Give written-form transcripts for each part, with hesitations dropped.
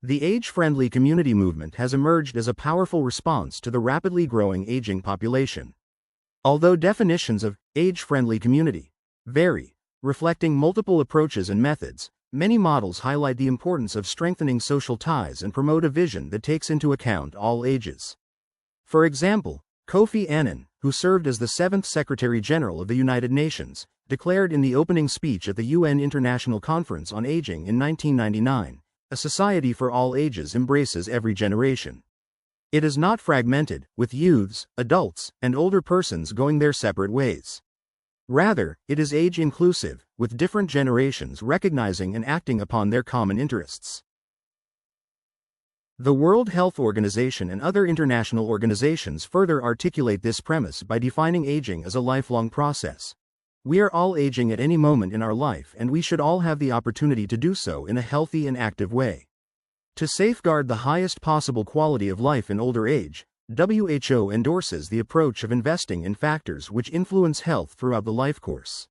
The age-friendly community movement has emerged as a powerful response to the rapidly growing aging population. Although definitions of age-friendly community vary, reflecting multiple approaches and methods, many models highlight the importance of strengthening social ties and promote a vision that takes into account all ages. For example, Kofi Annan, who served as the 7th Secretary General of the United Nations, declared in the opening speech at the UN International Conference on Aging in 1999, "A society for all ages embraces every generation. It is not fragmented, with youths, adults, and older persons going their separate ways. Rather, it is age-inclusive, with different generations recognizing and acting upon their common interests." The World Health Organization and other international organizations further articulate this premise by defining aging as a lifelong process. We are all aging at any moment in our life, and we should all have the opportunity to do so in a healthy and active way. To safeguard the highest possible quality of life in older age, WHO endorses the approach of investing in factors which influence health throughout the life course.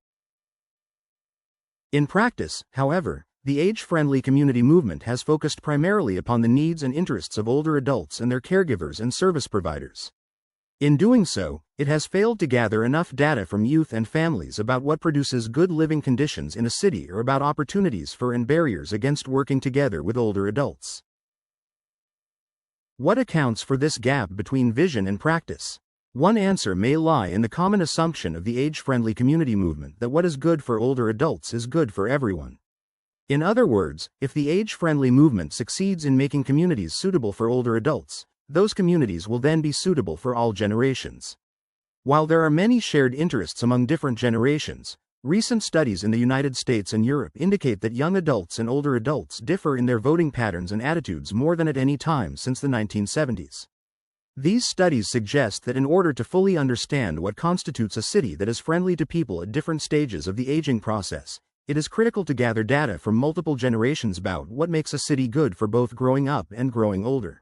In practice, however, the age-friendly community movement has focused primarily upon the needs and interests of older adults and their caregivers and service providers. In doing so, it has failed to gather enough data from youth and families about what produces good living conditions in a city or about opportunities for and barriers against working together with older adults. What accounts for this gap between vision and practice? One answer may lie in the common assumption of the age-friendly community movement that what is good for older adults is good for everyone. In other words, if the age-friendly movement succeeds in making communities suitable for older adults, those communities will then be suitable for all generations. While there are many shared interests among different generations, recent studies in the United States and Europe indicate that young adults and older adults differ in their voting patterns and attitudes more than at any time since the 1970s. These studies suggest that in order to fully understand what constitutes a city that is friendly to people at different stages of the aging process, it is critical to gather data from multiple generations about what makes a city good for both growing up and growing older.